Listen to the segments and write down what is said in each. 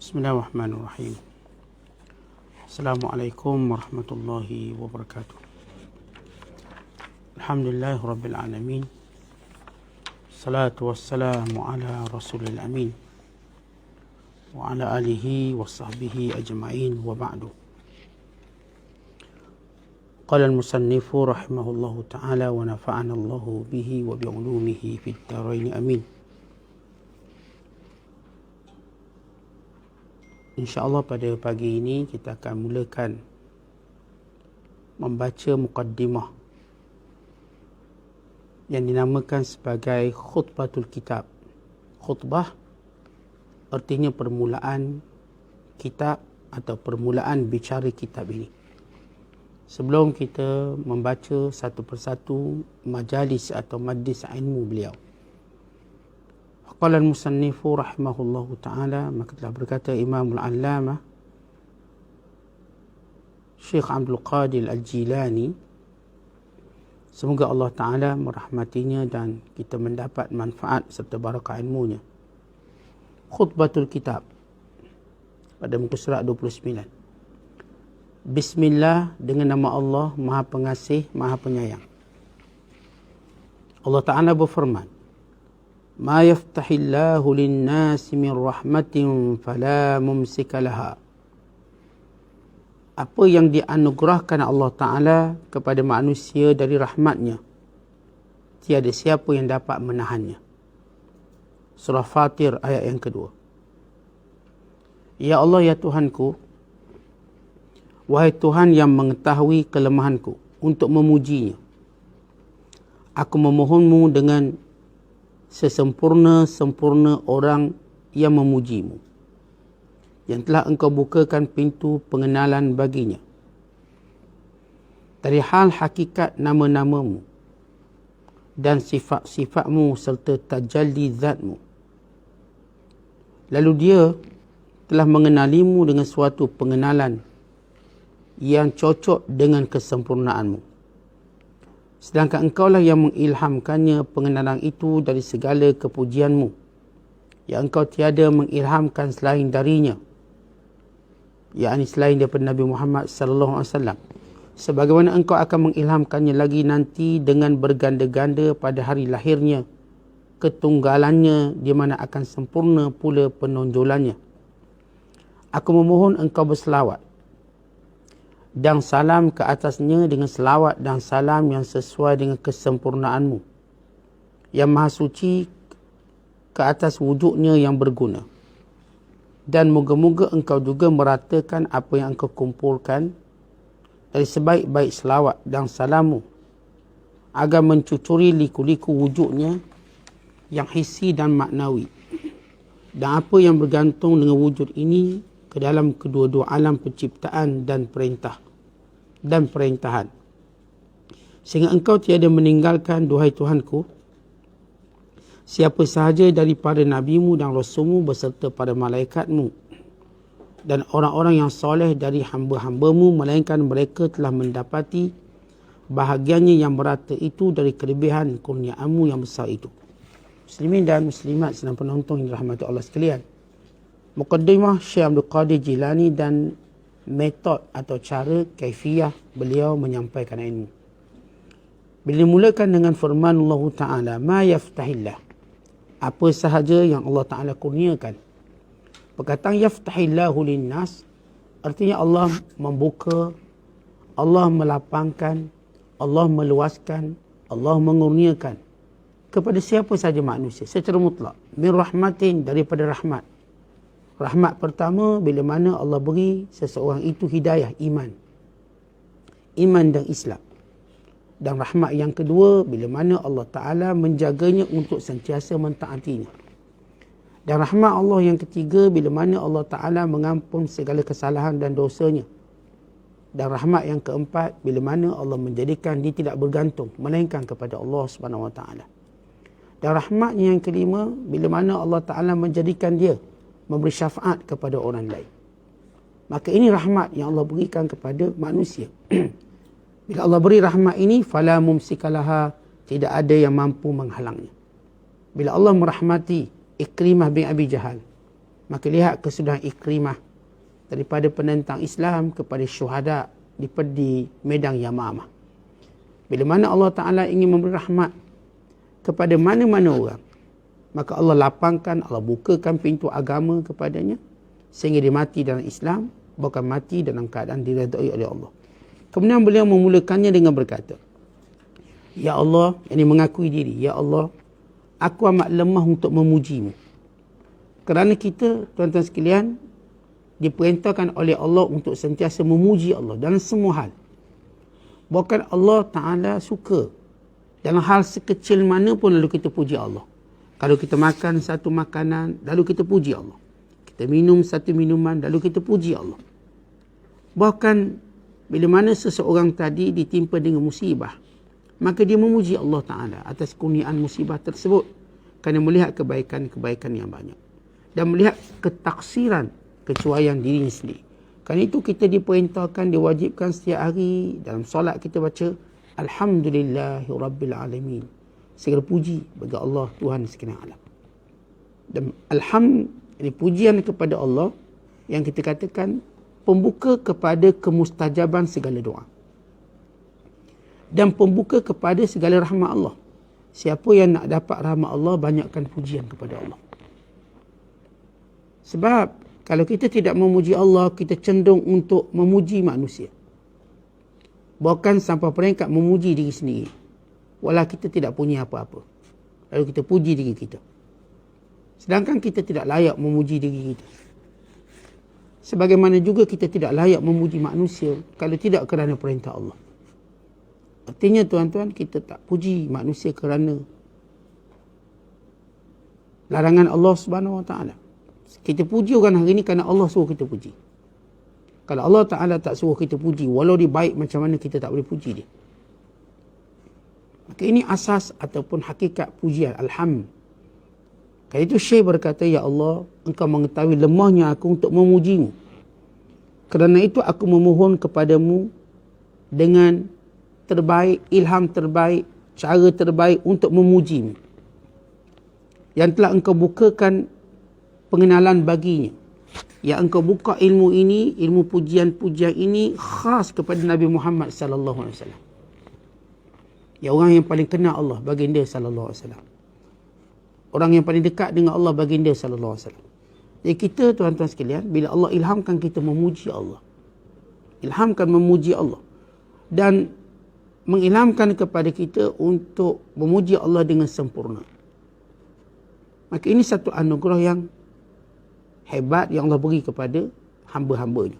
Bismillahirrahmanirrahim. Assalamualaikum warahmatullahi wabarakatuh. Alhamdulillah rabbil alamin. Salatu wassalamu ala rasulil amin wa ala alihi wa sahbihi ajma'in wa ba'du. Qala al-musannifu rahimahullahu ta'ala wa nafa'ana Allahu bihi wa bi'ulumihi fid dharain amin. InsyaAllah pada pagi ini kita akan mulakan membaca muqaddimah yang dinamakan sebagai khutbatul kitab. Khutbah artinya permulaan kitab atau permulaan bicara kitab ini. Sebelum kita membaca satu persatu majalis atau majlis ilmu beliau, qala al-musannifu rahimahullahu ta'ala, maka telah berkata Imamul Allamah Syekh Abdul Qadir Al-Jilani, semoga Allah Ta'ala merahmatinya dan kita mendapat manfaat serta barakah ilmunya. Khutbatul kitab pada muka surat 29. Bismillah, dengan nama Allah Maha Pengasih Maha Penyayang. Allah Ta'ala berfirman, Ma yaftahillahu linnasi min rahmatin fala mumsika laha. Apa yang dianugerahkan Allah Ta'ala kepada manusia dari rahmatnya, tiada siapa yang dapat menahannya. Surah Fatir ayat yang kedua. Ya Allah, ya Tuhanku, wahai Tuhan yang mengetahui kelemahanku, untuk memujinya, aku memohonmu dengan sesempurna-sempurna orang yang memujimu, yang telah engkau bukakan pintu pengenalan baginya dari hal hakikat nama-namamu dan sifat-sifatmu serta tajalli zatmu. Lalu dia telah mengenalimu dengan suatu pengenalan yang cocok dengan kesempurnaanmu. Sedangkan engkaulah yang mengilhamkannya pengenalan itu dari segala kepujianmu, yang engkau tiada mengilhamkan selain darinya, yakni selain daripada Nabi Muhammad sallallahu alaihi wasallam, sebagaimana engkau akan mengilhamkannya lagi nanti dengan berganda-ganda pada hari lahirnya, ketunggalannya di mana akan sempurna pula penonjolannya. Aku memohon engkau berselawat dan salam ke atasnya dengan selawat dan salam yang sesuai dengan kesempurnaanmu, yang maha suci, ke atas wujudnya yang berguna. Dan moga-moga engkau juga meratakan apa yang engkau kumpulkan dari sebaik-baik selawat dan salammu, agar mencucuri liku-liku wujudnya yang hissi dan maknawi, dan apa yang bergantung dengan wujud ini ke dalam kedua-dua alam penciptaan dan perintahan, sehingga engkau tiada meninggalkan, duhai Tuhanku, siapa sahaja daripada nabimu dan rasulmu beserta para malaikatmu dan orang-orang yang soleh dari hamba-hambamu, melainkan mereka telah mendapati bahagiannya yang merata itu dari kelebihan kurniaanmu yang besar itu. Muslimin dan muslimat sedang penonton yang dirahmati Allah sekalian, muqaddimah Syekh Abdul Qadir Jilani dan metod atau cara kaifiyah beliau menyampaikan ilmu. Bila mulakan dengan firman Allah Ta'ala, ma yaftahillah, apa sahaja yang Allah Ta'ala kurniakan. Perkataan yaftahillahu linnas artinya Allah membuka, Allah melapangkan, Allah meluaskan, Allah mengurniakan kepada siapa sahaja manusia secara mutlak, min rahmatin, daripada rahmat. Rahmat pertama bila mana Allah beri seseorang itu hidayah, iman dan Islam. Dan rahmat yang kedua bila mana Allah Ta'ala menjaganya untuk sentiasa mentaatinya. Dan rahmat Allah yang ketiga bila mana Allah Ta'ala mengampun segala kesalahan dan dosanya. Dan rahmat yang keempat bila mana Allah menjadikan dia tidak bergantung melainkan kepada Allah Subhanahu Wa Ta'ala. Dan rahmatnya yang kelima bila mana Allah Ta'ala menjadikan dia memberi syafaat kepada orang lain. Maka ini rahmat yang Allah berikan kepada manusia. Bila Allah beri rahmat ini, fala mumsikalaha, tidak ada yang mampu menghalangnya. Bila Allah merahmati Ikrimah bin Abi Jahal, Maka lihat kesudahan Ikrimah daripada penentang Islam kepada syuhada di medan Yamamah. Bila mana Allah Ta'ala ingin memberi rahmat kepada mana-mana orang, maka Allah lapangkan, Allah bukakan pintu agama kepadanya sehingga dia mati dalam Islam, bukan mati dalam keadaan diredai oleh Allah. Kemudian beliau memulakannya dengan berkata, Ya Allah, ini mengakui diri, Ya Allah, aku amat lemah untuk memujimu. Kerana kita, tuan-tuan sekalian, diperintahkan oleh Allah untuk sentiasa memuji Allah dalam semua hal. Bahkan Allah Ta'ala suka dalam hal sekecil mana pun lalu kita puji Allah. Kalau kita makan satu makanan, lalu kita puji Allah. Kita minum satu minuman, lalu kita puji Allah. Bahkan bila mana seseorang tadi ditimpa dengan musibah, maka dia memuji Allah Ta'ala atas kurniaan musibah tersebut kerana melihat kebaikan-kebaikan yang banyak dan melihat ketaksiran, kecuaian dirinya sendiri. Kerana itu kita diperintahkan, diwajibkan setiap hari dalam solat kita baca Alhamdulillahi Rabbil Alamin. Segala puji bagi Allah Tuhan sekalian alam. Dan ini pujian kepada Allah yang kita katakan pembuka kepada kemustajaban segala doa. Dan pembuka kepada segala rahmat Allah. Siapa yang nak dapat rahmat Allah, banyakkan pujian kepada Allah. Sebab kalau kita tidak memuji Allah, kita cenderung untuk memuji manusia. Bahkan sampai peringkat memuji diri sendiri. Walau kita tidak punya apa-apa. Lalu kita puji diri kita. Sedangkan kita tidak layak memuji diri kita. Sebagaimana juga kita tidak layak memuji manusia kalau tidak kerana perintah Allah. Artinya tuan-tuan, kita tak puji manusia kerana larangan Allah Subhanahu Wa Taala. Kita puji orang hari ini kerana Allah suruh kita puji. Kalau Allah Ta'ala tak suruh kita puji, walau dia baik macam mana, kita tak boleh puji dia. Maka ini asas ataupun hakikat pujian. Alhamd. Kalau itu Syekh berkata, Ya Allah, Engkau mengetahui lemahnya aku untuk memujimu. Kerana itu aku memohon kepadamu dengan terbaik, ilham terbaik, cara terbaik untuk memujimu. Yang telah Engkau bukakan pengenalan baginya. Yang Engkau buka ilmu ini, ilmu pujian-pujian ini khas kepada Nabi Muhammad sallallahu alaihi wasallam. Ya, orang yang paling kenal Allah, baginda sallallahu alaihi wasallam. Orang yang paling dekat dengan Allah, baginda sallallahu alaihi wasallam. Jadi kita, tuan-tuan sekalian, bila Allah ilhamkan kita memuji Allah, ilhamkan memuji Allah, dan mengilhamkan kepada kita untuk memuji Allah dengan sempurna, maka ini satu anugerah yang hebat yang Allah beri kepada hamba-hambanya.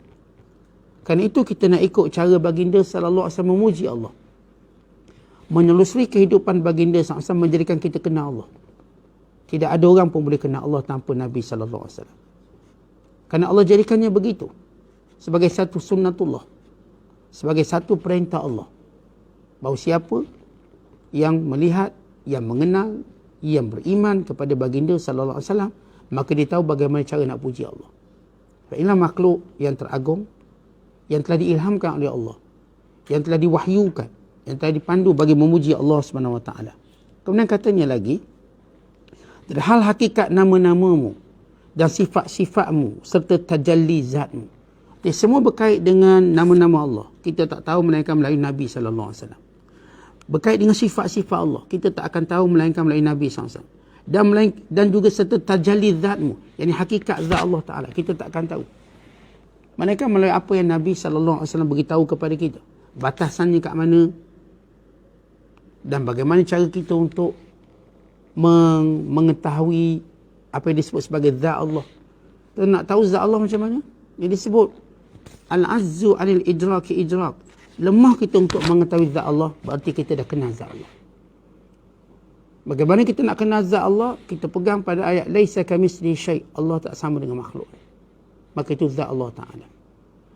Kerana itu kita nak ikut cara baginda sallallahu alaihi wasallam memuji Allah. Menelusuri kehidupan baginda sallallahu alaihi wasallam menjadikan kita kenal Allah. Tidak ada orang pun boleh kenal Allah tanpa Nabi sallallahu alaihi wasallam. Kerana Allah jadikannya begitu. Sebagai satu sunnatullah. Sebagai satu perintah Allah. Bahawa siapa yang melihat, yang mengenal, yang beriman kepada baginda sallallahu alaihi wasallam, maka dia tahu bagaimana cara nak puji Allah. Inilah makhluk yang teragung, yang telah diilhamkan oleh Allah, yang telah diwahyukan, yang telah dipandu bagi memuji Allah SWT. Kemudian katanya lagi, dari hal hakikat nama-namamu dan sifat-sifatmu serta tajalli zatmu. Jadi semua berkait dengan nama-nama Allah. Kita tak tahu melainkan melalui Nabi SAW. Berkait dengan sifat-sifat Allah. Kita tak akan tahu melainkan melalui Nabi SAW. Dan juga serta tajalli zatmu, yakni hakikat zat Allah Ta'ala, kita tak akan tahu. Melainkan melalui apa yang Nabi SAW beritahu kepada kita. Batasannya kat mana, dan bagaimana cara kita untuk mengetahui apa yang disebut sebagai zat Allah. Kita nak tahu zat Allah macam mana? Yang disebut Al-Azzu anil idraki idrak. Lemah kita untuk mengetahui zat Allah, berarti kita dah kenal zat Allah. Bagaimana kita nak kenal zat Allah? Kita pegang pada ayat laisa kamitslihi syai'. Allah tak sama dengan makhluk. Maka itu zat Allah Ta'ala.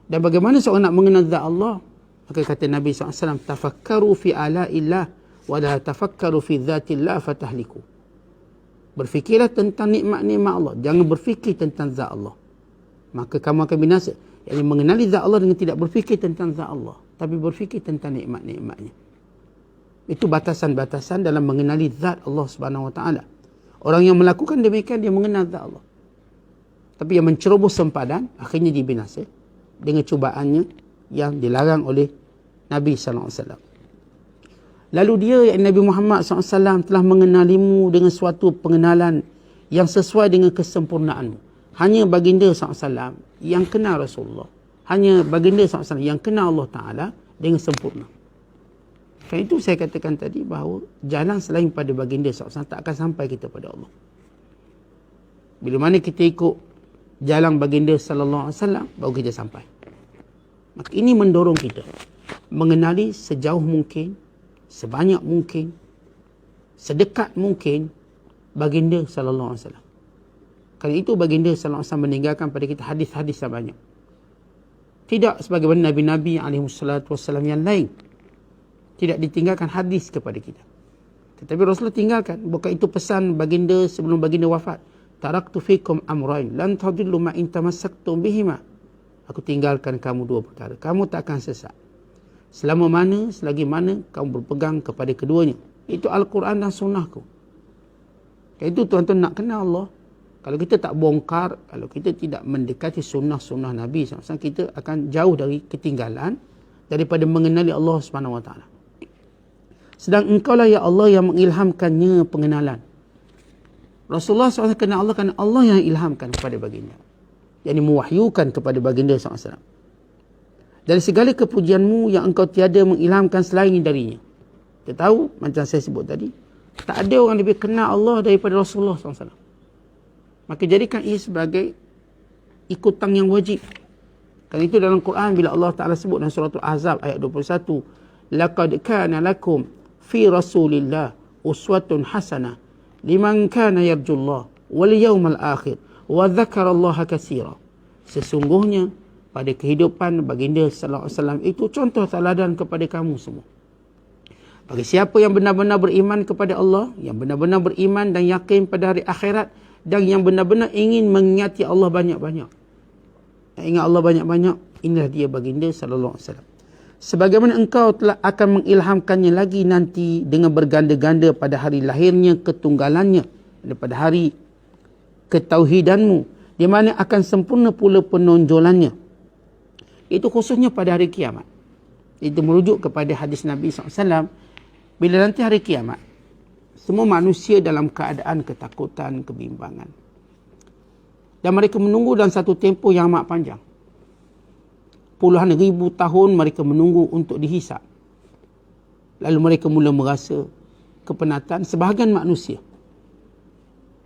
Dan bagaimana seorang nak mengenal zat Allah? Maka kata Nabi SAW, tafakkaru fi ala'illah wa la tafakkaru fi dhatillah fatahliku. Berfikirlah tentang nikmat-nikmat Allah, jangan berfikir tentang zat Allah, maka kamu akan binasa. Yang mengenali zat Allah dengan tidak berfikir tentang zat Allah, tapi berfikir tentang nikmat-nikmatnya. Itu batasan-batasan dalam mengenali zat Allah Subhanahu Wa Taala. Orang yang melakukan demikian, dia mengenal zat Allah. Tapi yang mencerobos sempadan, akhirnya dibinasa dengan cubaannya yang dilarang oleh Nabi SAW. Lalu dia, Nabi Muhammad SAW, telah mengenalimu dengan suatu pengenalan yang sesuai dengan kesempurnaanmu. Hanya baginda SAW yang kenal Rasulullah. Hanya baginda SAW yang kenal Allah Ta'ala dengan sempurna. Kerana itu saya katakan tadi bahawa jalan selain pada baginda SAW tak akan sampai kita pada Allah. Bila mana kita ikut jalan baginda SAW, baru kita sampai. Maka ini mendorong kita mengenali sejauh mungkin, sebanyak mungkin, sedekat mungkin baginda SAW. Kerana itu baginda SAW meninggalkan pada kita hadis-hadis yang banyak. Tidak sebagaimana Nabi-Nabi SAW yang lain. Tidak ditinggalkan hadis kepada kita. Tetapi Rasulullah tinggalkan. Bukan itu pesan baginda sebelum baginda wafat. Taraktu fikum amrain lan tadillu ma in tamassaktum bihima. Aku tinggalkan kamu dua perkara. Kamu tak akan sesat selama mana, selagi mana kamu berpegang kepada keduanya. Itu Al-Quran dan Sunnahku. Itu tuan-tuan nak kenal Allah. Kalau kita tak bongkar, kalau kita tidak mendekati sunnah-sunnah Nabi SAW, kita akan jauh dari ketinggalan daripada mengenali Allah SWT. Sedang engkaulah ya Allah yang mengilhamkannya pengenalan. Rasulullah SAW kenal Allah kerana Allah yang ilhamkan kepada baginda. Yang mewahyukan kepada baginda SAW. Dari segala kepujianmu yang engkau tiada mengilhamkan selain darinya. Kita tahu, macam saya sebut tadi, tak ada orang lebih kenal Allah daripada Rasulullah SAW. Maka jadikan ia sebagai ikutan yang wajib. Kerana itu dalam Quran bila Allah Ta'ala sebut dalam surah Al-Ahzab ayat 21, laqad kana lakum fi rasulillah uswatun hasanah liman kana yarjullah wal yawmal akhir wa dzakarallaha katsira. Sesungguhnya pada kehidupan baginda sallallahu alaihi wasallam itu contoh teladan kepada kamu semua. Bagi siapa yang benar-benar beriman kepada Allah, yang benar-benar beriman dan yakin pada hari akhirat, dan yang benar-benar ingin mengingati Allah banyak-banyak. Ingat Allah banyak-banyak, inilah dia baginda sallallahu alaihi wasallam. Sebagaimana engkau telah akan mengilhamkannya lagi nanti dengan berganda-ganda pada hari lahirnya ketunggalannya, pada hari ketauhidanmu, di mana akan sempurna pula penonjolannya. Itu khususnya pada hari kiamat. Itu merujuk kepada hadis Nabi SAW. Bila nanti hari kiamat, semua manusia dalam keadaan ketakutan, kebimbangan. Dan mereka menunggu dalam satu tempoh yang amat panjang. Puluhan ribu tahun mereka menunggu untuk dihisap. Lalu mereka mula merasa kepenatan. Sebahagian manusia,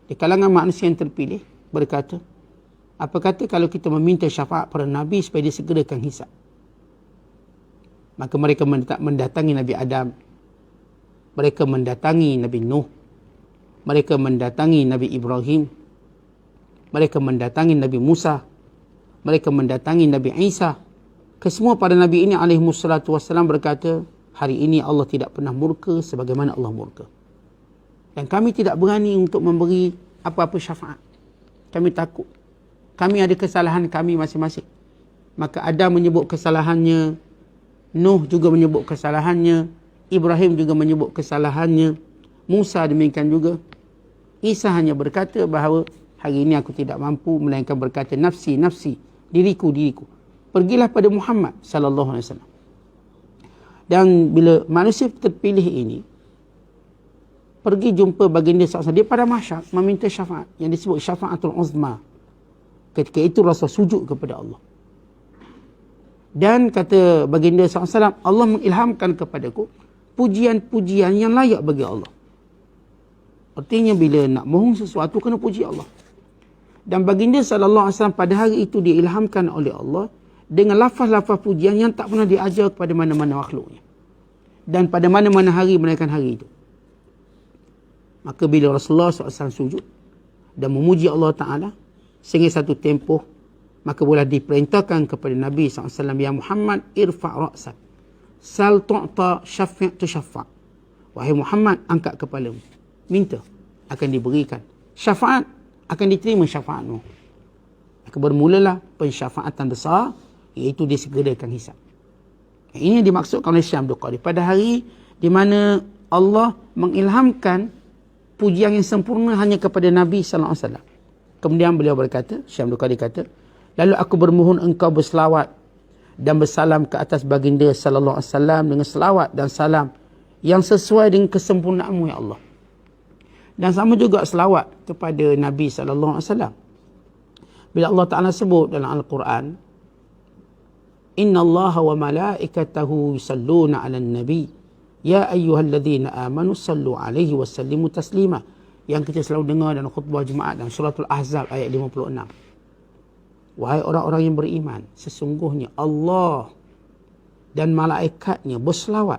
di kalangan manusia yang terpilih, berkata, apa kata kalau kita meminta syafaat para Nabi supaya disegerakan hisap? Maka mereka mendatangi Nabi Adam. Mereka mendatangi Nabi Nuh. Mereka mendatangi Nabi Ibrahim. Mereka mendatangi Nabi Musa. Mereka mendatangi Nabi Isa. Kesemua para Nabi ini alaihimussalatu wassalam berkata, hari ini Allah tidak pernah murka sebagaimana Allah murka. Dan kami tidak berani untuk memberi apa-apa syafaat. Kami takut. Kami ada kesalahan kami masing-masing. Maka Adam menyebut kesalahannya. Nuh juga menyebut kesalahannya. Ibrahim juga menyebut kesalahannya. Musa demikian juga. Isa hanya berkata bahawa hari ini aku tidak mampu, melainkan berkata nafsi, nafsi, diriku, diriku. Pergilah pada Muhammad sallallahu alaihi wasallam. Dan bila manusia terpilih ini pergi jumpa baginda SAW, dia pada mahsyar meminta syafaat yang disebut syafaatul uzma. Ketika itu Rasul sujud kepada Allah. Dan kata baginda SAW, Allah mengilhamkan kepadaku pujian-pujian yang layak bagi Allah. Artinya bila nak mohon sesuatu kena puji Allah. Dan baginda SAW pada hari itu diilhamkan oleh Allah dengan lafaz-lafaz pujian yang tak pernah diajar kepada mana-mana makhluknya. Dan pada mana-mana hari melainkan hari itu. Maka bila Rasulullah SAW sujud dan memuji Allah Ta'ala, sehingga satu tempoh, maka boleh diperintahkan kepada Nabi SAW, ya Muhammad, irfa' ra'sak, sal tu'ta syafi' tu syafa'. Wahai Muhammad, angkat kepalamu, minta, akan diberikan. Syafaat, akan diterima syafaatmu. Maka bermulalah pensyafaatan besar, iaitu disegerakan hisab. Ini yang dimaksudkan oleh Syekh Abdul Qadir. Pada hari di mana Allah mengilhamkan pujian yang sempurna hanya kepada Nabi SAW. Kemudian beliau berkata, Syekh Abdul Qadir kata, lalu aku bermohon engkau berselawat dan bersalam ke atas baginda sallallahu alaihi wasallam dengan selawat dan salam yang sesuai dengan kesempurnaanmu ya Allah. Dan sama juga selawat kepada Nabi sallallahu alaihi wasallam. Bila Allah Taala sebut dalam Al-Quran, Inna Allah wa malaikatahu yusalluna 'alan nabi ya ayyuhalladzina amanu sallu 'alaihi wa sallimu taslima, yang kita selalu dengar dalam khutbah Jumaat dan suratul Ahzab ayat 56. Wahai orang-orang yang beriman, sesungguhnya Allah dan malaikatnya berselawat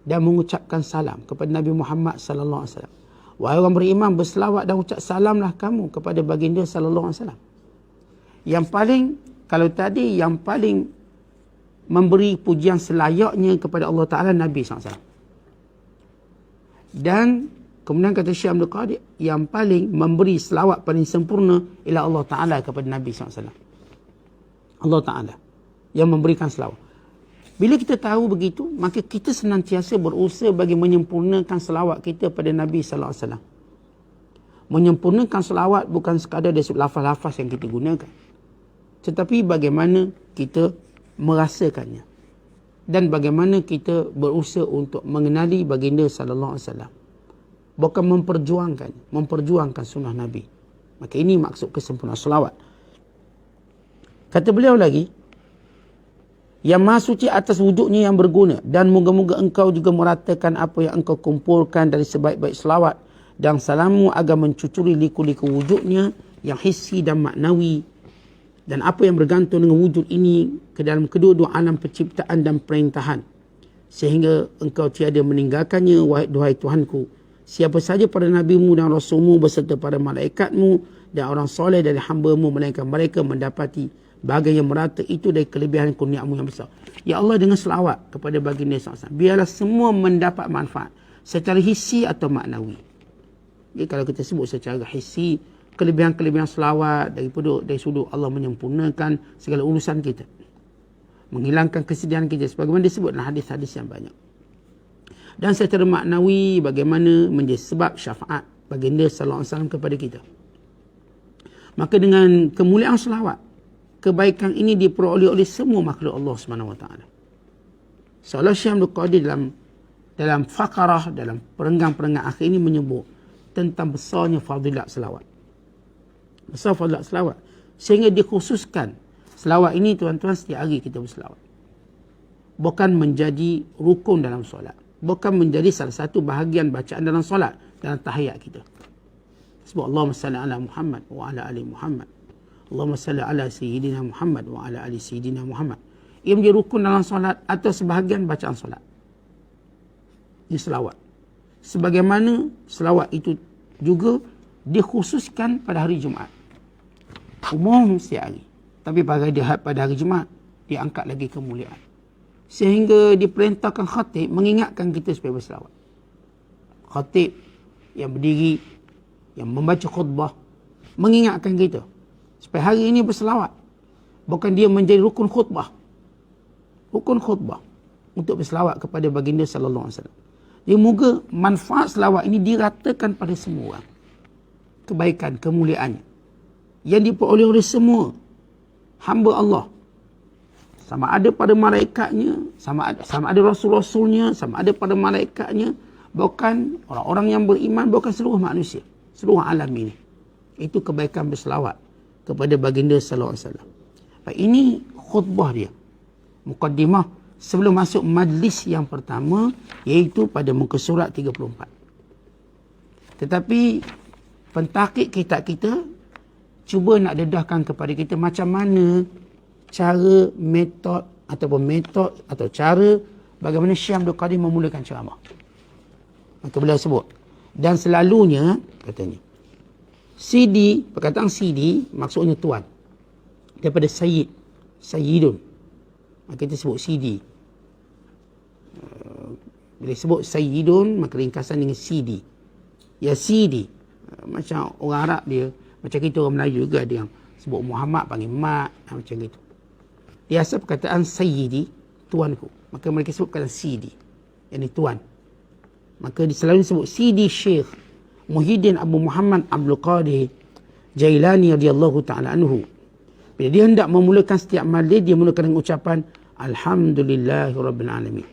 dan mengucapkan salam kepada Nabi Muhammad sallallahu alaihi wasallam. Wahai orang beriman, berselawat dan ucap salamlah kamu kepada baginda sallallahu alaihi wasallam. Yang paling, kalau tadi yang paling memberi pujian selayaknya kepada Allah Ta'ala, Nabi SAW. Dan kemudian kata Syekh Abdul Qadir, yang paling memberi selawat paling sempurna ialah Allah Ta'ala kepada Nabi SAW. Allah Ta'ala yang memberikan selawat. Bila kita tahu begitu, maka kita senantiasa berusaha bagi menyempurnakan selawat kita pada Nabi SAW. Menyempurnakan selawat bukan sekadar dari lafaz-lafaz yang kita gunakan, tetapi bagaimana kita merasakannya dan bagaimana kita berusaha untuk mengenali baginda sallallahu alaihi wasallam, bukan memperjuangkan sunnah Nabi. Maka ini maksud kesempurnaan selawat. Kata beliau lagi, yang maha suci atas wujudnya yang berguna, dan moga-moga engkau juga meratakan apa yang engkau kumpulkan dari sebaik-baik selawat dan salammu agar mencucuri liku-liku wujudnya yang hissi dan maknawi, dan apa yang bergantung dengan wujud ini ke dalam kedua-dua alam penciptaan dan perintahan, sehingga engkau tiada meninggalkannya, wahai Tuhanku. Siapa saja pada nabimu dan rasulmu beserta para malaikatmu dan orang soleh dari hamba-Mu, melainkan mereka mendapati bahagian yang merata itu dari kelebihan kurnia-Mu yang besar. Ya Allah, dengan selawat kepada baginda SAW, biarlah semua mendapat manfaat secara hissi atau maknawi. Jadi kalau kita sebut secara hissi, kelebihan-kelebihan selawat dari sudut Allah menyempurnakan segala urusan kita, menghilangkan kesedihan kita, sebagaimana disebut dalam hadis-hadis yang banyak. Dan secara maknawi, bagaimana menjadi sebab syafaat baginda sallallahu alaihi wasallam kepada kita. Maka dengan kemuliaan selawat, kebaikan ini diperoleh oleh semua makhluk Allah SWT. Seolah Syekh Abdul Qadir dalam Faqarah, dalam perenggan-perenggan akhir ini menyebut tentang besarnya fadilat selawat. Besar fadilat selawat, sehingga dikhususkan selawat ini, tuan-tuan, setiap hari kita berselawat. Bukan menjadi rukun dalam solat, bukan menjadi salah satu bahagian bacaan dalam solat, dalam tahiyat kita. Sebut Allahumma salli ala Muhammad wa ala ali Muhammad, Allahumma salli ala Sayyidina Muhammad wa ala ali Sayyidina Muhammad. Ia menjadi rukun dalam solat atau sebahagian bacaan solat. Ini selawat. Sebagaimana selawat itu juga dikhususkan pada hari Jumaat. Umum setiap hari. Tapi pada hari Jumaat, diangkat lagi kemuliaan. Sehingga diperintahkan khatib mengingatkan kita supaya berselawat. Khatib yang berdiri, yang membaca khutbah, mengingatkan kita supaya hari ini berselawat. Bukan dia menjadi rukun khutbah. Rukun khutbah untuk berselawat kepada baginda sallallahu alaihi wasallam. Dia moga manfaat selawat ini diratakan pada semua orang. Kebaikan, kemuliaannya yang diperoleh oleh semua hamba Allah, sama ada pada malaikatnya, sama ada rasul-rasulnya, sama ada pada malaikatnya, bukan orang-orang yang beriman, bukan seluruh manusia, seluruh alam ini. Itu kebaikan berselawat kepada baginda sallallahu alaihi wasallam. Ini khutbah dia, mukaddimah sebelum masuk majlis yang pertama, iaitu pada muka surat 34. Tetapi pentahqiq kitab kita cuba nak dedahkan kepada kita macam mana cara, metod atau cara bagaimana Syekh Abdul Qadir memulakan ceramah. Maka beliau sebut, dan selalunya katanya, CD, perkataan CD maksudnya tuan, daripada Sayyid, Sayyidun, maka kita sebut CD. Bila sebut Sayyidun, maka ringkasan dengan CD. Ya CD, macam orang Arab dia, macam kita orang Melayu juga, dia yang sebut Muhammad panggil Mat, macam gitu. Dia asal perkataan Sayyidi, tuanku, maka mereka sebut perkataan CD, yang ini tuan. Maka selalu disebut CD Syekh Muhyiddin Abu Muhammad Abdul Qadir Jailani radhiyallahu ta'ala anhu. Bila dia hendak memulakan setiap majlis, dia mulakan dengan ucapan Alhamdulillahirabbil alamin.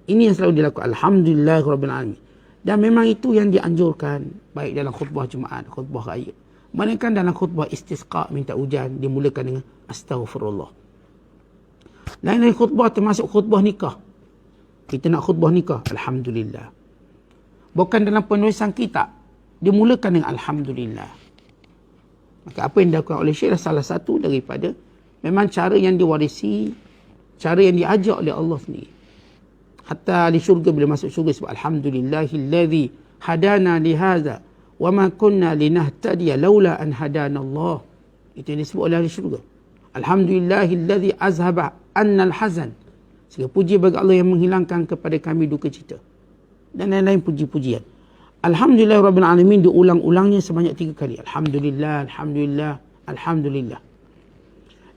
Ini yang selalu dilakukan, Alhamdulillahirabbil alamin. Dan memang itu yang dianjurkan, baik dalam khutbah Jumaat, khutbah raya. Melainkan dalam khutbah istisqa, minta hujan, dimulakan dengan astaghfirullah. Lain-lain khutbah termasuk khutbah nikah. Kita nak khutbah nikah, Alhamdulillah. Bukan dalam penulisan kitab, dimulakan dengan Alhamdulillah. Maka apa yang dilakukan oleh Syekh salah satu daripada memang cara yang diwarisi, cara yang diajak oleh Allah sendiri. Hatta di syurga, bila masuk syurga sebab Alhamdulillahillazi hadana lihaza wa ma kunna linahtadiya laula an hadana Allah. Itu yang disebut oleh ahli syurga. Alhamdulillahillazi azhaba annal hazan. Segala puji bagi Allah yang menghilangkan kepada kami duka cita. Dan lain-lain puji-pujian. Alhamdulillahirabbil alamin diulang-ulangnya sebanyak 3 kali. Alhamdulillah, alhamdulillah, alhamdulillah.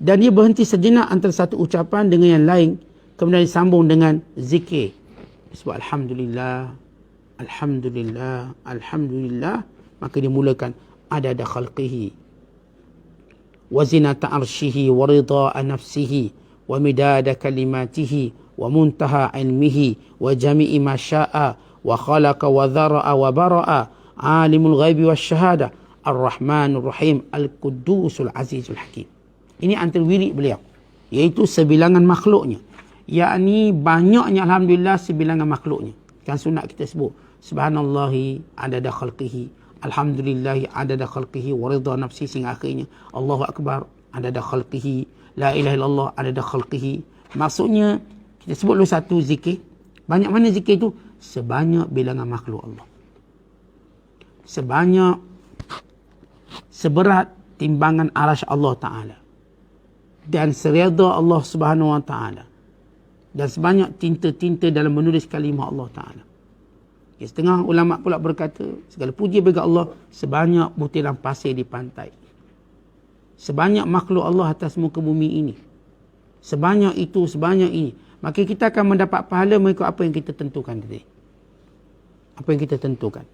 Dan dia berhenti sejenak antara satu ucapan dengan yang lain, kemudian disambung dengan zikir. Sebab alhamdulillah, alhamdulillah, alhamdulillah, maka dia mulakan adada khalqihi wa zinata arshihi wa ridha nafsihi wa midada kalimatihi wa muntaha ilmihi wa jami'i ma syaa wa khalaqa wa dhara'a wa bara'a alimul ghaibi wasyahada ar-rahmanur rahim al-qudusul azizul hakim. Ini antara wirid beliau, iaitu sebilangan makhluknya, yakni banyaknya alhamdulillah sebilangan makhluknya. Kan sunat kita sebut subhanallahi adada khalqihi, alhamdulillahi adada khalqihi wa ridha nafsi, sehingga akhirnya Allahu akbar adada khalqihi, la ilaha illallah adada khalqihi. Maksudnya kita sebut dulu satu zikir. Banyak mana zikir itu? Sebanyak bilangan makhluk Allah. Seberat timbangan arasy Allah Ta'ala. Dan sereda Allah Subhanahu Wa Ta'ala. Dan sebanyak tinta-tinta dalam menulis kalimah Allah Ta'ala. Setengah ulama pula berkata, segala puji bagi Allah sebanyak butiran pasir di pantai. Sebanyak makhluk Allah atas muka bumi ini. Sebanyak itu, sebanyak ini. Maka kita akan mendapat pahala mengikut apa yang kita tentukan tadi. Apa yang kita tentukan.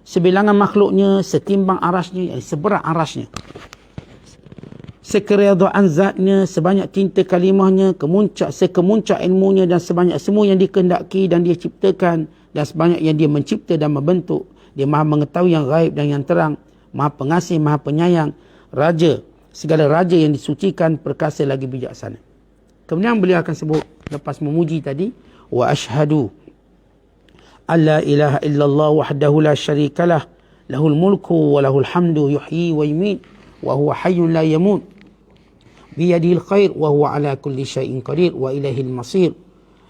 Sebilangan makhluknya, setimbang arasnya, seberat arasnya. Sekeredaan zatnya, sebanyak tinta kalimahnya, sekemuncak ilmunya, dan sebanyak semua yang dikehendaki dan dia ciptakan, dan sebanyak yang dia mencipta dan membentuk. Dia maha mengetahui yang gaib dan yang terang, maha pengasih, maha penyayang, raja, segala raja yang disucikan, perkasa lagi bijaksana. Kemudian beliau akan sebut, lepas memuji tadi, wa ashhadu alla ilaha illallah wahdahu la syarikalah lahul mulku wa lahul hamdu yuhyi wa yumiit wa huwa hayyun la yamut biyadihil khair wa huwa ala kulli syai'in qadir wa ilaihil masir.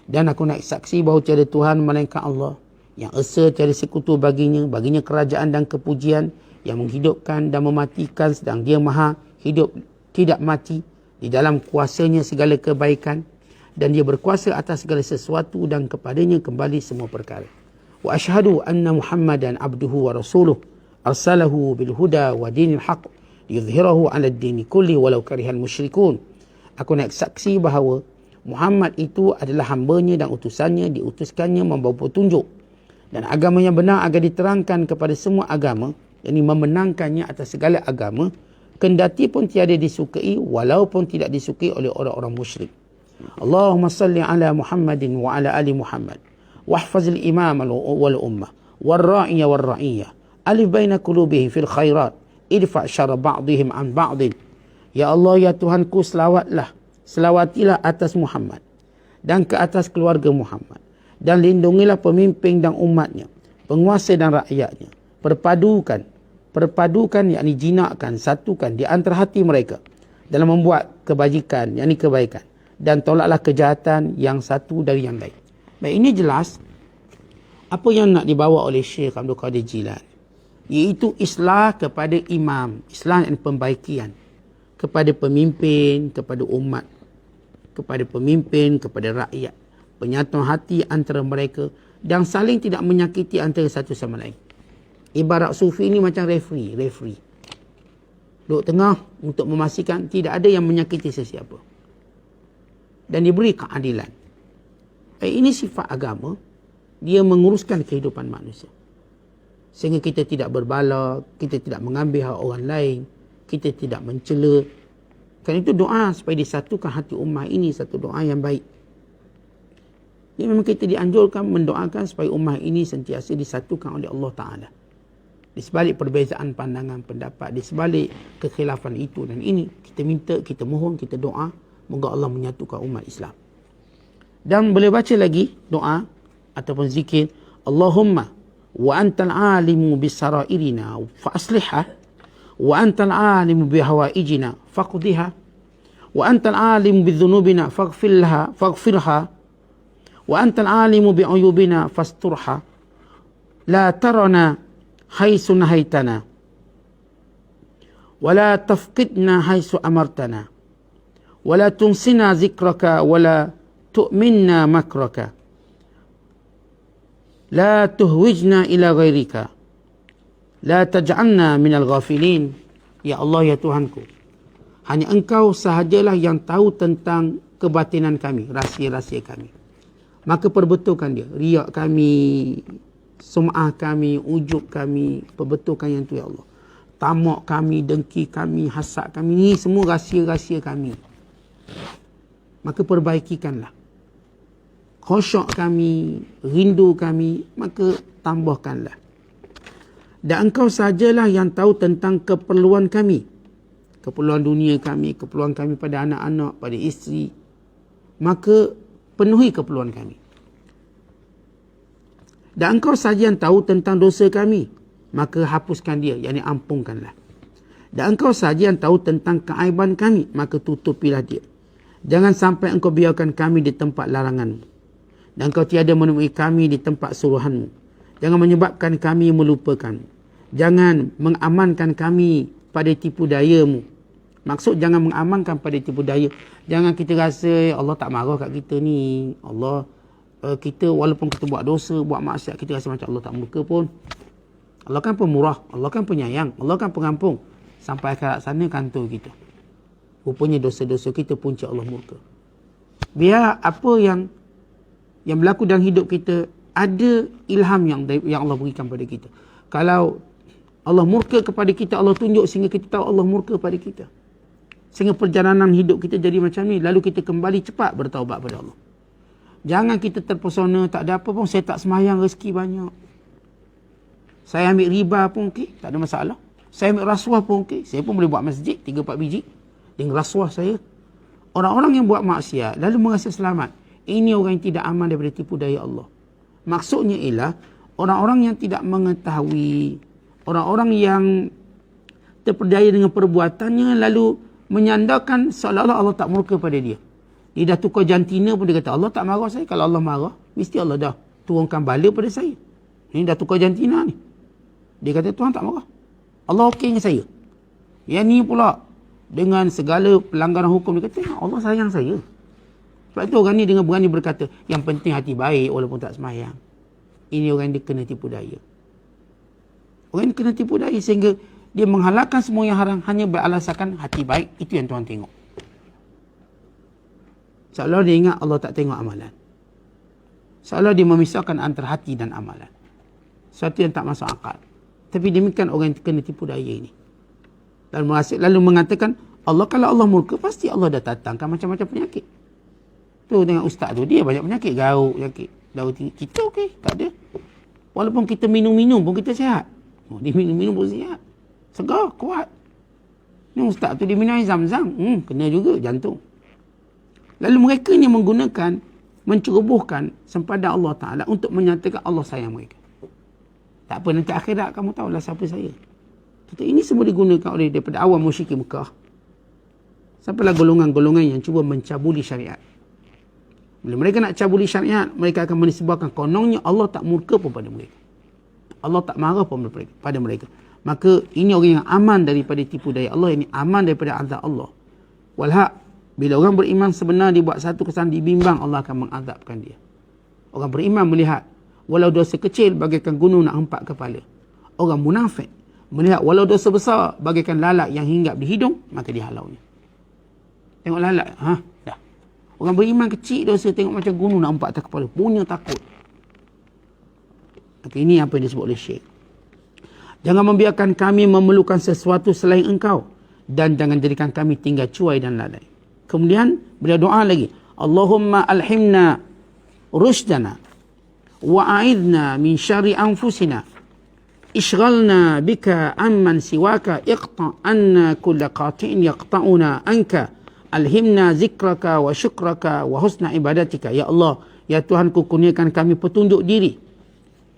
Dan aku nak saksi bahawa tiada Tuhan melainkan Allah, yang esa tiada sekutu baginya kerajaan dan kepujian, yang menghidupkan dan mematikan, sedang dia maha hidup tidak mati, di dalam kuasanya segala kebaikan, dan dia berkuasa atas segala sesuatu, dan kepadanya kembali semua perkara. Wa asyhadu anna Muhammadan abduhu wa rasuluh arsalahu bil huda wa dinil haq yudhhirahu 'ala ad-dini kulli walau karihal musyrikun. Aku nak saksi bahawa Muhammad itu adalah hambanya dan utusannya, diutuskannya membawa petunjuk dan agama yang benar agar diterangkan kepada semua agama, yakni memenangkannya atas segala agama, kendati pun tiada disukai walaupun tidak disukai oleh orang-orang musyrik. Allahumma salli ala Muhammadin wa ala ali Muhammad wahfazil imam wal ummah wal ra'iyya wal ra'iyya alif baina qulubihim fil khairat idfa' syarra ba'dihim an ba'din. Ya Allah, ya Tuhanku, selawatilah atas Muhammad dan ke atas keluarga Muhammad, dan lindungilah pemimpin dan umatnya, penguasa dan rakyatnya. Perpadukan yakni jinakkan, satukan di antara hati mereka dalam membuat kebajikan, yakni kebaikan, dan tolaklah kejahatan yang satu dari yang lain. Baik, ini jelas apa yang nak dibawa oleh Syekh Abdul Qadir Jilani, iaitu islah kepada imam, islah dan pembaikian kepada pemimpin, kepada umat, kepada pemimpin, kepada rakyat, penyatuan hati antara mereka dan saling tidak menyakiti antara satu sama lain. Ibarat sufi ini macam referee duduk tengah untuk memastikan tidak ada yang menyakiti sesiapa dan diberi keadilan. Ini sifat agama, dia menguruskan kehidupan manusia. Sehingga kita tidak berbala, kita tidak mengambil hak orang lain, kita tidak mencela. Kerana itu doa supaya disatukan hati ummah ini, satu doa yang baik. Jadi memang kita dianjurkan mendoakan supaya ummah ini sentiasa disatukan oleh Allah Ta'ala. Di sebalik perbezaan pandangan pendapat, di sebalik kekhilafan itu dan ini, kita minta, kita mohon, kita doa, moga Allah menyatukan umat Islam. Dan boleh baca lagi doa ataupun zikir, Allahumma wa antal alimu bisarairina fa aslihha, wa antal alimu bihawaijina faqdiha, wa antal alimu bidhunubina faghfirha, wa antal alimu bi'uyubina fasturha, la tarana haitsu nahaitana, wa la tafqidna haitsu amartana, wa la tunsina zikraka, wa la tu'minna makraka, la tuhwijna ila ghairika, la taj'alna minal ghafilin. Ya Allah, ya Tuhanku, hanya Engkau sahajalah yang tahu tentang kebatinan kami, rahsia-rahsia kami. Maka perbetulkan dia, riak kami, sum'ah kami, ujub kami, perbetulkan yang tu ya Allah. Tamak kami, dengki kami, hasad kami, ni semua rahsia-rahsia kami. Maka perbaikikanlah. Khusyuk kami, rindu kami, maka tambahkanlah. Dan Engkau sajalah yang tahu tentang keperluan kami. Keperluan dunia kami, keperluan kami pada anak-anak, pada isteri. Maka penuhi keperluan kami. Dan Engkau saja yang tahu tentang dosa kami, maka hapuskan dia, yakni ampunkanlah. Dan Engkau saja yang tahu tentang keaiban kami, maka tutupilah dia. Jangan sampai Engkau biarkan kami di tempat larangan-Mu, dan Engkau tiada menemui kami di tempat suruhan-Mu. Jangan menyebabkan kami melupakan-Mu. Jangan mengamankan kami pada tipu daya-Mu. Maksud jangan mengamankan pada tipu daya. Jangan kita rasa Allah tak marah kat kita ni. Allah, kita walaupun kita buat dosa, buat maksiat, kita rasa macam Allah tak murka pun. Allah kan pemurah, Allah kan penyayang, Allah kan pengampung. Sampai akhirat sana kantor kita. Rupanya dosa-dosa kita punca Allah murka. Biar apa yang berlaku dalam hidup kita, ada ilham yang Allah berikan pada kita. Kalau Allah murka kepada kita, Allah tunjuk sehingga kita tahu Allah murka pada kita. Sehingga perjalanan hidup kita jadi macam ni. Lalu kita kembali cepat bertaubat pada Allah. Jangan kita terpesona, tak ada apa pun, saya tak semayang, rezeki banyak. Saya ambil riba pun okey, tak ada masalah. Saya ambil rasuah pun okey, saya pun boleh buat masjid 3-4 biji dengan rasuah saya. Orang-orang yang buat maksiat lalu merasa selamat, ini orang yang tidak aman daripada tipu daya Allah. Maksudnya ialah orang-orang yang tidak mengetahui, orang-orang yang terperdaya dengan perbuatannya lalu menyandarkan seolah-olah Allah tak murka pada dia. Dia dah tukar jantina pun dia kata Allah tak marah saya. Kalau Allah marah, mesti Allah dah turunkan bala pada saya. Ini dah tukar jantina ni. Dia kata Tuhan tak marah, Allah okey dengan saya. Yang ni pula dengan segala pelanggaran hukum, dia kata Allah sayang saya. Sebab itu orang ni dengan berani berkata yang penting hati baik walaupun tak semayang. Ini orang dia kena tipu daya. Orang ni kena tipu daya sehingga dia menghalalkan semua yang haram hanya beralasankan hati baik. Itu yang Tuhan tengok. Seolah dia ingat Allah tak tengok amalan. Seolah dia memisahkan antara hati dan amalan. Sesuatu yang tak masuk akal. Tapi demikian orang yang kena tipu daya ini. Lalu mengatakan Allah, kalau Allah murka pasti Allah dah datangkan macam-macam penyakit. Tu dengan ustaz tu, dia banyak penyakit, gauk, penyakit darah tinggi. Kita okey, tak ada. Walaupun kita minum-minum pun kita sihat. Dia minum-minum pun sihat. Segar, kuat. Ni ustaz tu dia minum air zam-zam. Kena juga jantung. Lalu mereka ni menggunakan, mencerobohkan sempadan Allah Ta'ala untuk menyatakan Allah sayang mereka. Tak apa, nanti akhirat kamu tahulah siapa saya. Ini semua digunakan oleh daripada awal musyrikin Mekah. Sampailah golongan-golongan yang cuba mencabuli syariat. Bila mereka nak cabuli syariat, mereka akan menisbahkan kononnya Allah tak murka pun pada mereka. Allah tak marah pun pada mereka. Maka ini orang yang aman daripada tipu daya Allah, ini aman daripada azab Allah. Walhaq, bila orang beriman sebenar dia buat satu kesalahan, dibimbang Allah akan mengazabkan dia. Orang beriman melihat walau dosa kecil bagaikan gunung nak hempak kepala. Orang munafik melihat walau dosa besar bagaikan lalat yang hinggap di hidung, maka dihalaunya. Tengok lalat, dah. Orang beriman kecil dosa tengok macam gunung nak hempak atas kepala, punya takut. Maka ini apa yang disebut oleh Syekh. Jangan membiarkan kami memerlukan sesuatu selain Engkau. Dan jangan jadikan kami tinggal cuai dan lalai. Kemudian beliau doa lagi. Allahumma alhimna rushdana wa'aidna min syari anfusina. Ishghalna bika amman siwaka iqta' anna kulla qati'in yaqta'una anka. Alhimna zikraka wa syukraka wa husna ibadatika. Ya Allah, ya Tuhanku, kurniakan kami petunjuk diri,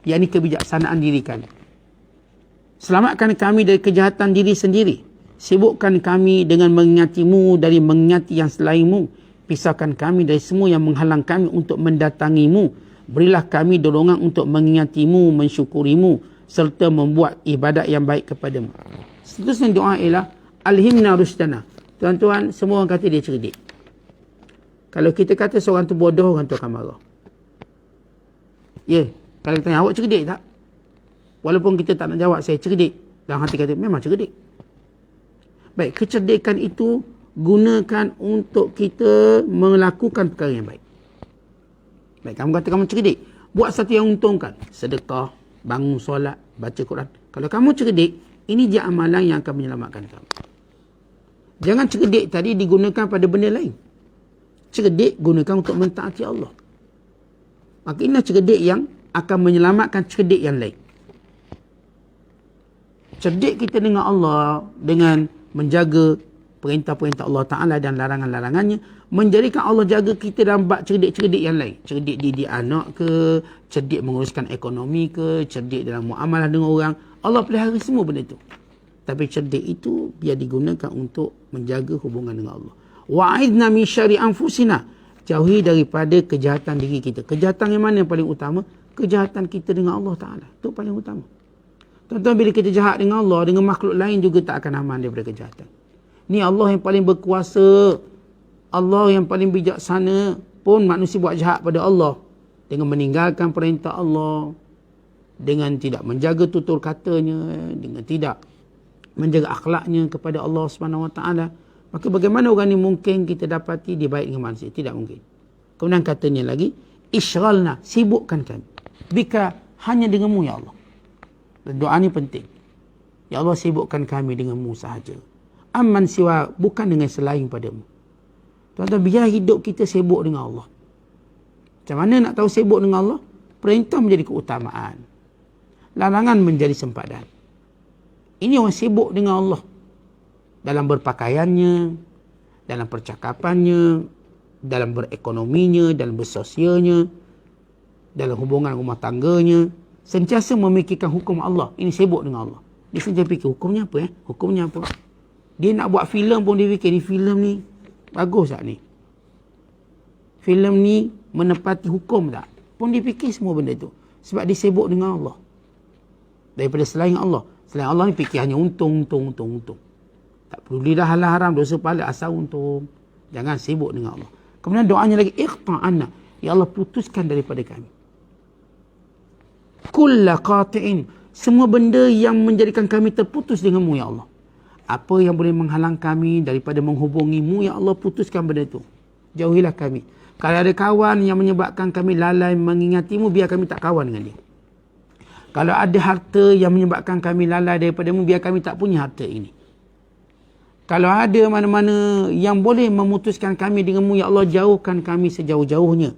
yakni kebijaksanaan diri kami. Selamatkan kami dari kejahatan diri sendiri. Sibukkan kami dengan mengingati-Mu dari mengingati yang selain-Mu. Pisahkan kami dari semua yang menghalang kami untuk mendatangi-Mu. Berilah kami dorongan untuk mengingati-Mu, mensyukuri-Mu, serta membuat ibadat yang baik kepada-Mu. Seterusnya doa ialah alhimna rusdana. Tuan-tuan, semua orang kata dia cerdik. Kalau kita kata seorang tu bodoh, orang tu akan marah. Ya, kalau kita tanya, awak cerdik tak? Walaupun kita tak nak jawab, saya cerdik. Dalam hati kata, memang cerdik. Baik, kecerdikan itu gunakan untuk kita melakukan perkara yang baik. Baik, kamu kata kamu cerdik. Buat satu yang untungkan. Sedekah, bangun solat, baca Quran. Kalau kamu cerdik, ini je amalan yang akan menyelamatkan kamu. Jangan cerdik tadi digunakan pada benda lain. Cerdik gunakan untuk mentaati Allah. Maka inilah cerdik yang akan menyelamatkan cerdik yang lain. Cerdik kita dengan Allah, dengan menjaga perintah-perintah Allah Ta'ala dan larangan-larangannya, menjadikan Allah jaga kita dalam bab cerdik-cerdik yang lain. Cerdik didik anak ke, cerdik menguruskan ekonomi ke, cerdik dalam muamalah dengan orang. Allah pelihara semua benda itu. Tapi cerdik itu biar digunakan untuk menjaga hubungan dengan Allah. Wa'idna min syari anfusina. Jauhi daripada kejahatan diri kita. Kejahatan yang mana yang paling utama? Kejahatan kita dengan Allah Ta'ala. Itu paling utama. Tuan-tuan, bila kita jahat dengan Allah, dengan makhluk lain juga tak akan aman daripada kejahatan. Ni Allah yang paling berkuasa. Allah yang paling bijaksana. Pun manusia buat jahat pada Allah. Dengan meninggalkan perintah Allah. Dengan tidak menjaga tutur katanya. Dengan tidak menjaga akhlaknya kepada Allah SWT. Maka bagaimana orang ni mungkin kita dapati dia baik dengan manusia? Tidak mungkin. Kemudian katanya lagi, Ishghalna, sibukkan kami. Bika, hanya denganmu ya Allah. Dan doa ni penting. Ya Allah, sibukkan kami denganmu sahaja. Amman siwa, bukan dengan selain padamu. Tuan-tuan, biar hidup kita sibuk dengan Allah. Macam mana nak tahu sibuk dengan Allah? Perintah menjadi keutamaan. Larangan menjadi sempadan. Ini orang sibuk dengan Allah. Dalam berpakaiannya, dalam percakapannya, dalam berekonominya, dalam bersosialnya, dalam hubungan rumah tangganya. Sentiasa memikirkan hukum Allah. Ini sibuk dengan Allah. Dia sentiasa fikir, hukumnya apa? Hukumnya apa? Dia nak buat filem pun dia fikir, ni filem ni bagus tak ni? Filem ni menepati hukum tak? Pun dia fikir semua benda tu. Sebab dia sibuk dengan Allah. Daripada selain Allah. Selain Allah ni fikir hanya untung. Tak peduli dah halal haram, dosa pahala, asal untung. Jangan sibuk dengan Allah. Kemudian doanya lagi, iqta'anna. Ya Allah, putuskan daripada kami. Kulla qati'in. Semua benda yang menjadikan kami terputus denganmu, ya Allah. Apa yang boleh menghalang kami daripada menghubungimu, ya Allah, putuskan benda itu. Jauhilah kami. Kalau ada kawan yang menyebabkan kami lalai mengingatimu, biar kami tak kawan dengan dia. Kalau ada harta yang menyebabkan kami lalai daripadamu, biar kami tak punya harta ini. Kalau ada mana-mana yang boleh memutuskan kami denganmu, ya Allah, jauhkan kami sejauh-jauhnya.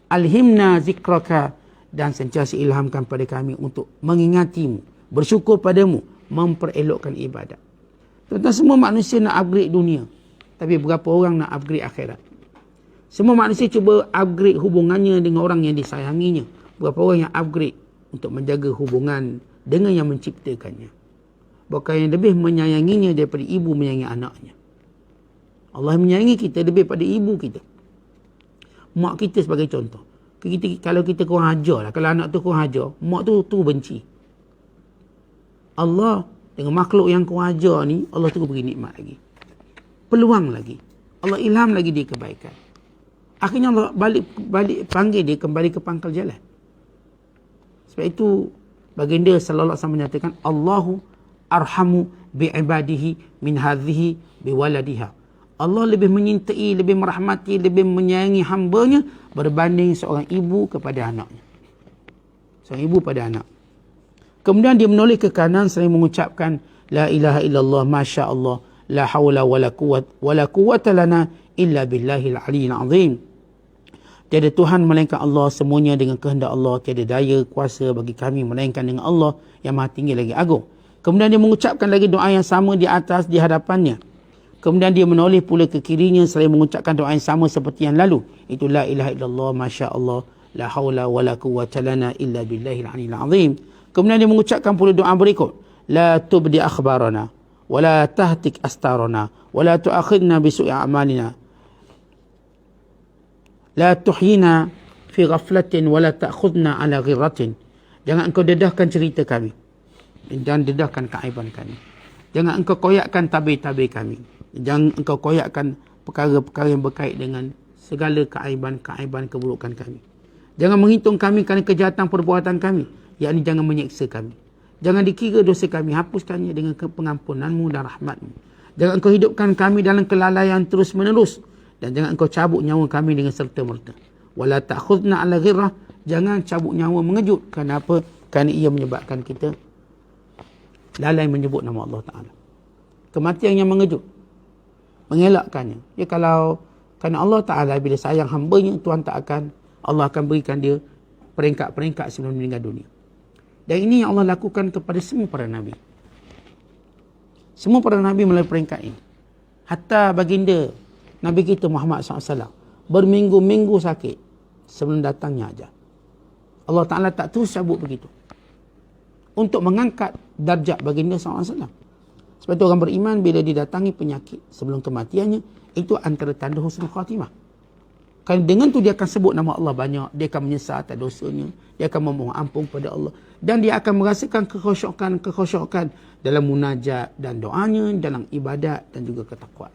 Alhimna zikraka. Dan sentiasa ilhamkan pada kami untuk mengingatimu, bersyukur padamu, memperelokkan ibadat. Tuan-tuan, semua manusia nak upgrade dunia. Tapi berapa orang nak upgrade akhirat? Semua manusia cuba upgrade hubungannya dengan orang yang disayanginya. Berapa orang yang upgrade untuk menjaga hubungan dengan yang menciptakannya? Bukan yang lebih menyayanginya daripada ibu menyayangi anaknya. Allah menyayangi kita lebih pada ibu kita. Mak kita sebagai contoh. Kalau kita kurang ajar lah. Kalau anak tu kurang ajar, mak tu benci. Allah dengan makhluk yang kurang ajar ni, Allah tu beri nikmat lagi. Peluang lagi. Allah ilham lagi dia kebaikan. Akhirnya Allah balik panggil dia kembali ke pangkal jalan. Sebab itu baginda sallallahu alaihi wasallam menyatakan, Allahu arhamu bi'ibadihi min hadhihi biwaladiha. Allah lebih menyintai, lebih merahmati, lebih menyayangi hambanya berbanding seorang ibu kepada anaknya. Seorang ibu pada anak. Kemudian dia menoleh ke kanan sering mengucapkan la ilaha illallah masya Allah la hawla wala quwwata lana illa billahil aliyyil azim. Tiada Tuhan melainkan Allah, semuanya dengan kehendak Allah, tiada daya kuasa bagi kami melainkan dengan Allah yang maha tinggi lagi agung. Kemudian dia mengucapkan lagi doa yang sama di atas di hadapannya. Kemudian dia menoleh pula ke kirinya selain mengucapkan doa yang sama seperti yang lalu. Itu la ilaha illallah masya Allah la hawla wala quwwata lana illa billahil aliyyil azim. Kemudian dia mengucapkan pula doa berikut. La tubdi akhbarana wa la tahtik astarana wa la tu'akhidna bisu'i a'malina. La tuhyina fi ghaflatin wa la ta'khudna ala ghirratin. Jangan engkau dedahkan cerita kami dan dedahkan keaiban kami. Jangan engkau koyakkan tabir-tabir kami. Jangan engkau koyakkan perkara-perkara yang berkait dengan segala keaiban-keaiban keburukan kami. Jangan menghitung kami kerana kejahatan perbuatan kami, yakni jangan menyeksa kami. Jangan dikira dosa kami, hapuskannya dengan pengampunanmu dan rahmatmu. Jangan engkau hidupkan kami dalam kelalaian terus menerus. Dan jangan engkau cabut nyawa kami dengan serta-merta. Wala ta'khudna ala ghirrah. Jangan cabut nyawa mengejut. Kenapa? Kerana ia menyebabkan kita lalai menyebut nama Allah Ta'ala. Kematian yang mengejut. Mengelakkannya. Ya kalau kerana Allah Ta'ala bila sayang hambanya, Tuhan tak akan, Allah akan berikan dia peringkat-peringkat sebelum meninggal dunia. Dan ini yang Allah lakukan kepada semua para Nabi. Semua para Nabi melalui peringkat ini. Hatta baginda Nabi kita Muhammad SAW berminggu-minggu sakit sebelum datangnya ajal. Allah Ta'ala tak terus cabut begitu. Untuk mengangkat darjat baginda SAW. Sebab itu orang beriman bila didatangi penyakit sebelum kematiannya, itu antara tanda husnul khatimah. Kerana dengan tu dia akan sebut nama Allah banyak. Dia akan menyesal atas dosanya. Dia akan memohon ampun pada Allah. Dan dia akan merasakan kekhusyukan dalam munajat dan doanya, dalam ibadat dan juga ketakwaan.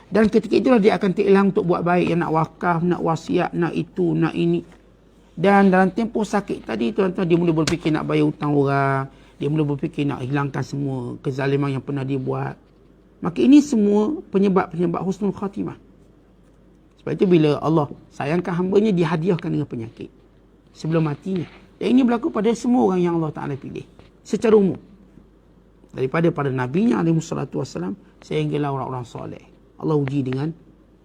Dan ketika itulah dia akan terhilang untuk buat baik. Yang nak wakaf, nak wasiat, nak itu, nak ini. Dan dalam tempoh sakit tadi, tuan-tuan, dia mula berfikir nak bayar hutang orang. Dia mula berfikir nak hilangkan semua kezaliman yang pernah dia buat. Maka ini semua penyebab-penyebab husnul khatimah. Sebab itu bila Allah sayangkan hambanya, dia hadiahkan dengan penyakit sebelum matinya. Dan ini berlaku pada semua orang yang Allah Ta'ala pilih. Secara umum. Daripada para nabinya alaihissalam sehinggalah orang-orang soleh. Allah uji dengan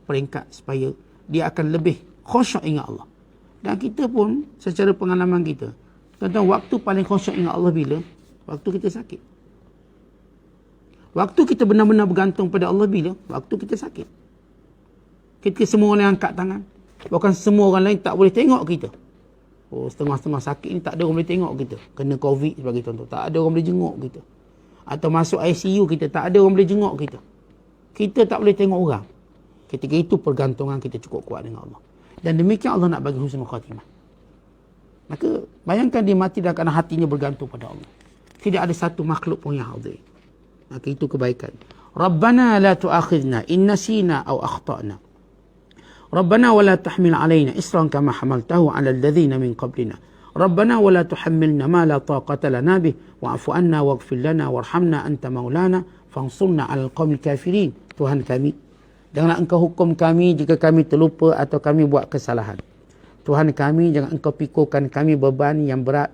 peringkat supaya dia akan lebih khusyuk ingat Allah. Dan kita pun secara pengalaman kita, tuan-tuan, waktu paling khusyuk ingat Allah bila? Waktu kita sakit. Waktu kita benar-benar bergantung pada Allah bila? Waktu kita sakit. Kita semua orang yang angkat tangan. Bahkan semua orang lain tak boleh tengok kita. Oh, setengah-setengah sakit ni tak ada orang boleh tengok kita. Kena COVID sebagai contoh. Tak ada orang boleh jenguk kita. Atau masuk ICU kita, tak ada orang boleh jenguk kita. Kita tak boleh tengok orang. Ketika itu pergantungan kita cukup kuat dengan Allah. Dan demikian Allah nak bagi husnul khatimah. Maka bayangkan dia mati dan kerana hatinya bergantung pada Allah. Tidak ada satu makhluk pun yang hadir. Maka itu kebaikan. Rabbana la tu'akhidna in nasina aw akhtana. Rabbana wa la tahmil alaina isran kama hamaltahu ala alladhina min qablina. Rabbana wa la tuhammilna ma la taqata lana bih wa'fu anna waghfir lana warhamna anta maulana fansurna 'alal qaumil kafirin. Tuhan kami, janganlah engkau hukum kami jika kami terlupa atau kami buat kesalahan. Tuhan kami, jangan engkau pikulkan kami beban yang berat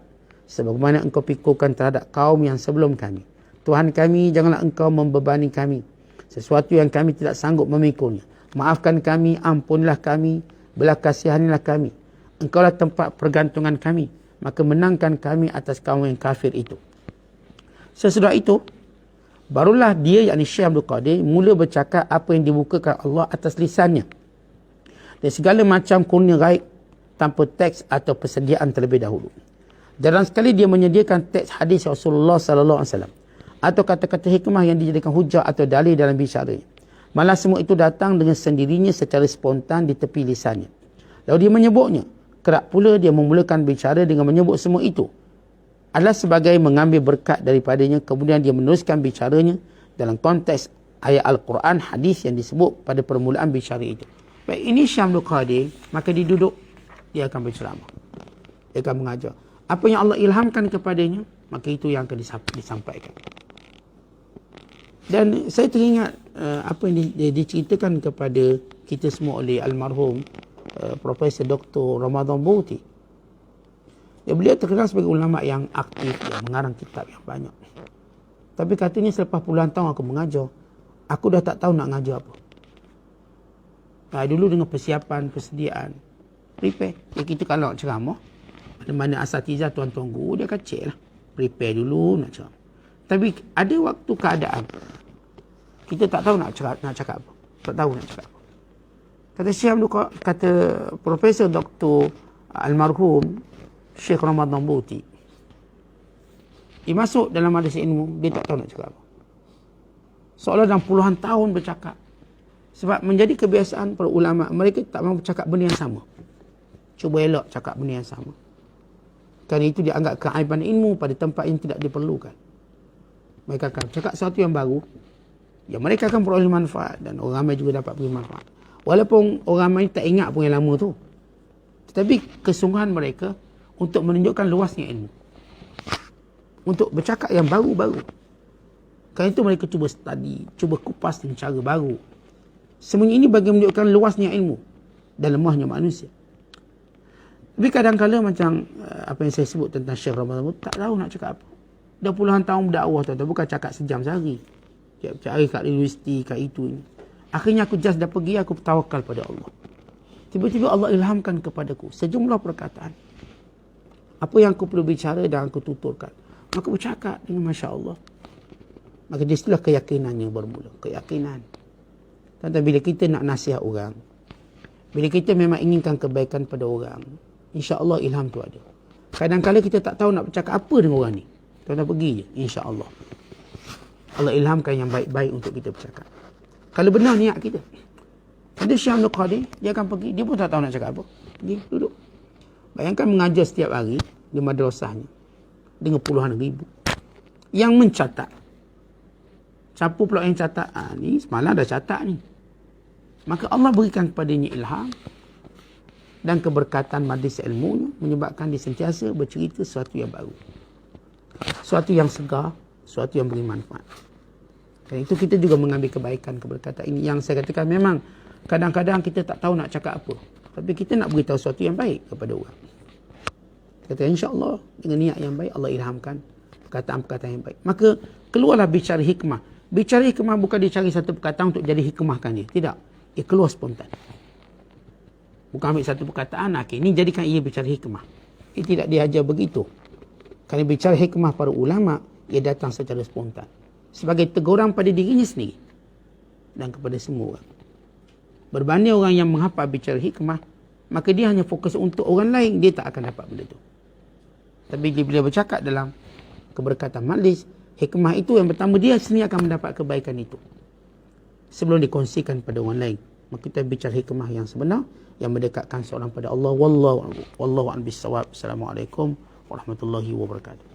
sebagaimana engkau pikulkan terhadap kaum yang sebelum kami. Tuhan kami, janganlah engkau membebani kami sesuatu yang kami tidak sanggup memikulnya. Maafkan kami, ampunilah kami, belas kasihanilah kami. Engkaulah tempat pergantungan kami, maka menangkan kami atas kaum yang kafir itu. Sesudah itu, barulah dia, yakni Syekh Abdul Qadir, mula bercakap apa yang dibukakan Allah atas lisannya. Dan segala macam kurnia gaib tanpa teks atau persediaan terlebih dahulu. Jarang sekali dia menyediakan teks hadis Rasulullah sallallahu alaihi wasallam atau kata-kata hikmah yang dijadikan hujah atau dalil dalam bicaranya. Malah semua itu datang dengan sendirinya secara spontan di tepi lisannya. Lalu dia menyebutnya. Kerap pula dia memulakan bicara dengan menyebut semua itu adalah sebagai mengambil berkat daripadanya, kemudian dia meneruskan bicaranya dalam konteks ayat Al-Quran, hadis yang disebut pada permulaan bicara itu. Baik, ini Syekh Abdul Qadir, maka dia duduk, dia akan berceramah. Dia akan mengajar. Apa yang Allah ilhamkan kepadanya, maka itu yang akan disampaikan. Dan saya teringat apa yang diceritakan kepada kita semua oleh almarhum Profesor Dr. Ramadan Bouti. Ya, beliau terkenal sebagai ulama yang aktif, yang mengarang kitab yang banyak. Tapi katanya selepas puluhan tahun aku mengajar, aku dah tak tahu nak ngajar apa. Dulu dengan persiapan, persediaan, prepare. Ya, kita kalau nak ceramah, mana-mana asatizah, tuan-tuan guru, dia kacik lah. Prepare dulu nak ceramah. Tapi ada waktu keadaan, kita tak tahu nak cakap apa. Tak tahu nak cakap apa. Kata Syekh kata Profesor Dr. Almarhum Syekh Ramadan Buti, dia masuk dalam majlis ilmu, dia tak tahu nak cakap apa. Seolah dalam puluhan tahun bercakap. Sebab menjadi kebiasaan para ulama, mereka tak mahu cakap benda yang sama. Cuba elok cakap benda yang sama. Kerana itu dianggap keaiban ilmu pada tempat yang tidak diperlukan. Mereka akan cakap sesuatu yang baru, yang mereka akan peroleh manfaat dan orang ramai juga dapat beri manfaat. Walaupun orang ramai tak ingat pun yang lama tu. Tetapi kesungguhan mereka untuk menunjukkan luasnya ilmu. Untuk bercakap yang baru-baru. Kerana itu mereka cuba study, cuba kupas dengan cara baru. Semuanya ini bagi menunjukkan luasnya ilmu dan lemahnya manusia. Tapi kadang-kadang macam apa yang saya sebut tentang Syekh Ramadan, tak tahu nak cakap apa. Dah puluhan tahun berdakwah, tuan-tuan, bukan cakap sejam sehari. Cari kat universiti, kat itu ini. Akhirnya aku just dah pergi, aku tawakal pada Allah. Tiba-tiba Allah ilhamkan kepadaku sejumlah perkataan. Apa yang aku perlu bicara dan aku tuturkan. Maka bercakap dengan Masya Allah. Maka disitulah keyakinannya bermula. Keyakinan. Tentang bila kita nak nasihat orang, bila kita memang inginkan kebaikan pada orang, insya Allah ilham tu ada. Kadang-kadang kita tak tahu nak bercakap apa dengan orang ni. Tuan-tuan pergi je, insya Allah. Allah ilhamkan yang baik-baik untuk kita bercakap. Kalau benar niat kita. Ada Syekh Abdul Qadir, dia akan pergi, dia pun tak tahu nak cakap apa. Pergi, duduk. Bayangkan mengajar setiap hari di madrasahnya dengan puluhan ribu. Yang mencatat. Siapa pula yang catat? Ni semalam dah catat ni. Maka Allah berikan kepadanya ilham dan keberkatan majlis ilmunya menyebabkan dia sentiasa bercerita sesuatu yang baru. Sesuatu yang segar, sesuatu yang beri manfaat. Dan itu kita juga mengambil kebaikan, keberkatan ini. Yang saya katakan memang kadang-kadang kita tak tahu nak cakap apa. Tapi kita nak beritahu sesuatu yang baik kepada orang. Kata insya-Allah dengan niat yang baik Allah ilhamkan perkataan-perkataan yang baik. Maka keluarlah bicara hikmah. Bicara hikmah bukan dicari satu perkataan untuk jadi hikmahkan dia. Tidak. Ia keluar spontan. Bukan ambil satu perkataan, okey, ini jadikan ia bicara hikmah. Ia tidak diajar begitu. Kerana bicara hikmah para ulama, ia datang secara spontan. Sebagai teguran pada dirinya sendiri. Dan kepada semua orang. Berbanding orang yang menghafal bicara hikmah, maka dia hanya fokus untuk orang lain, dia tak akan dapat benda itu. Tapi bila bercakap dalam keberkatan majlis, hikmah itu yang pertama dia sendiri akan mendapat kebaikan itu. Sebelum dikongsikan pada orang lain. Maka kita bicara hikmah yang sebenar, yang mendekatkan seorang pada Allah. Wallahu a'lam bissawab. Assalamualaikum warahmatullahi wabarakatuh.